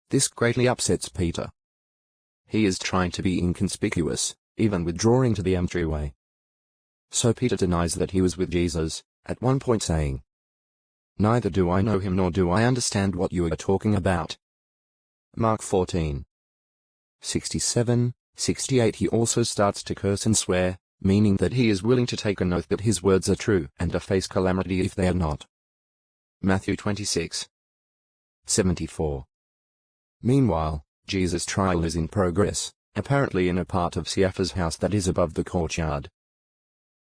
This greatly upsets Peter. He is trying to be inconspicuous, even withdrawing to the entryway. So Peter denies that he was with Jesus, at one point saying, "Neither do I know him nor do I understand what you are talking about." Mark 14. 67, 68. He also starts to curse and swear, meaning that he is willing to take an oath that his words are true and to face calamity if they are not. Matthew 26. 74. Meanwhile, Jesus' trial is in progress, apparently in a part of Caiaphas' house that is above the courtyard.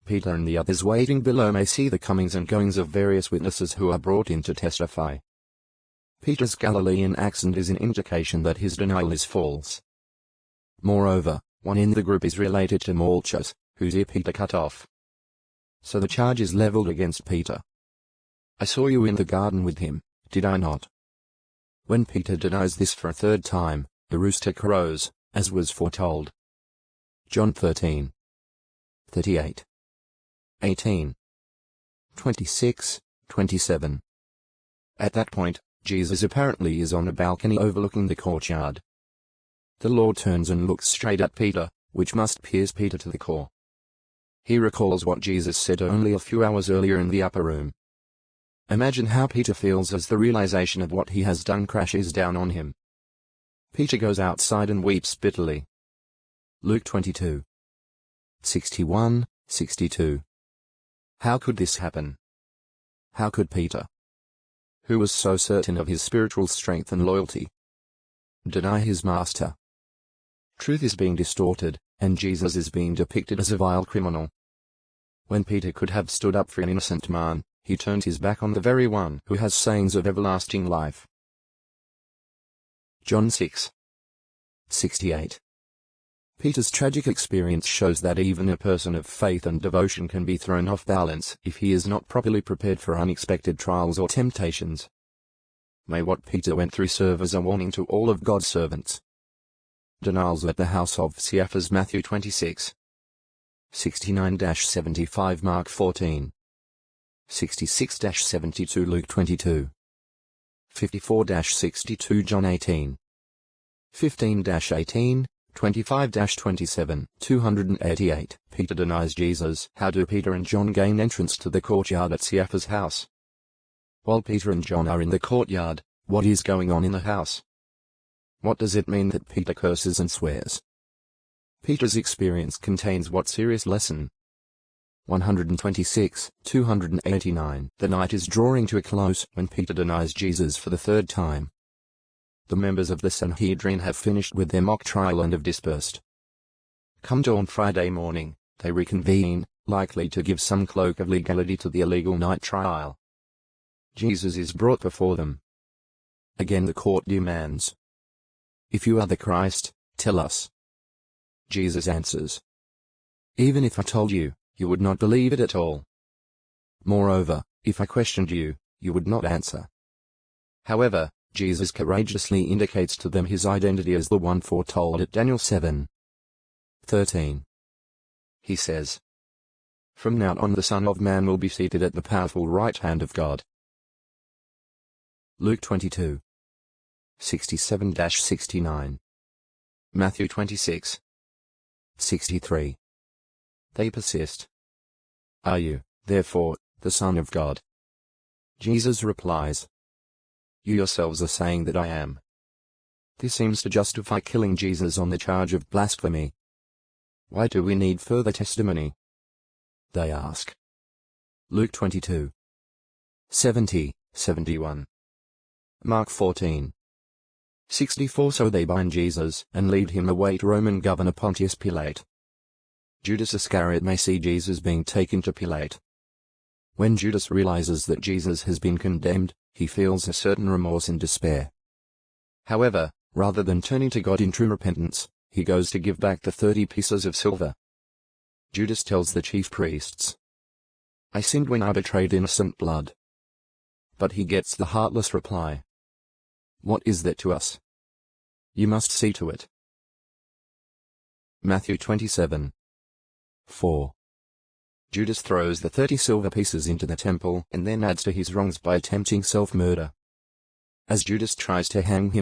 Peter and the others waiting below may see the comings and goings of various witnesses who are brought in to testify. Peter's Galilean accent is an indication that his denial is false. Moreover, one in the group is related to Malchus, whose ear Peter cut off. So the charge is leveled against Peter. "I saw you in the garden with him, did I not?" When Peter denies this for a third time, the rooster crows, as was foretold. John 13. 38. 18. 26, 27. At that point, Jesus apparently is on a balcony overlooking the courtyard. The Lord turns and looks straight at Peter, which must pierce Peter to the core. He recalls what Jesus said only a few hours earlier in the upper room. Imagine how Peter feels as the realization of what he has done crashes down on him. Peter goes outside and weeps bitterly. Luke 22. 61, 62. How could this happen? How could Peter, who was so certain of his spiritual strength and loyalty, deny his master? Truth is being distorted, and Jesus is being depicted as a vile criminal. When Peter could have stood up for an innocent man, he turned his back on the very one who has sayings of everlasting life. John 6. 68. Peter's tragic experience shows that even a person of faith and devotion can be thrown off balance if he is not properly prepared for unexpected trials or temptations. May what Peter went through serve as a warning to all of God's servants. Denials at the house of Caiaphas. Matthew 26. 69-75. Mark 14. 66-72. Luke 22. 54-62. John 18. 15-18. 25-27, 288. Peter denies Jesus. How do Peter and John gain entrance to the courtyard at Caiaphas' house? While Peter and John are in the courtyard, what is going on in the house? What does it mean that Peter curses and swears? Peter's experience contains what serious lesson? 126, 289. The night is drawing to a close when Peter denies Jesus for the third time. The members of the Sanhedrin have finished with their mock trial and have dispersed. Come dawn Friday morning, they reconvene, likely to give some cloak of legality to the illegal night trial. Jesus is brought before them. Again the court demands, "If you are the Christ, tell us." Jesus answers, "Even if I told you, you would not believe it at all. Moreover, if I questioned you, you would not answer." However, Jesus courageously indicates to them his identity as the one foretold at Daniel 7:13. He says, "From now on the Son of Man will be seated at the powerful right hand of God." Luke 22. 67-69. Matthew 26. 63. They persist. "Are you, therefore, the Son of God?" Jesus replies, "You yourselves are saying that I am." This seems to justify killing Jesus on the charge of blasphemy. Why do we need further testimony? They ask. Luke 22. 70, 71. Mark 14. 64. So they bind Jesus and lead him away to Roman Governor Pontius Pilate. Judas Iscariot may see Jesus being taken to Pilate. When Judas realizes that Jesus has been condemned, he feels a certain remorse and despair. However, rather than turning to God in true repentance, he goes to give back the 30 pieces of silver. Judas tells the chief priests, "I sinned when I betrayed innocent blood." But he gets the heartless reply, "What is that to us? You must see to it." Matthew 27. 4. Judas throws the 30 silver pieces into the temple and then adds to his wrongs by attempting self-murder. As Judas tries to hang himself,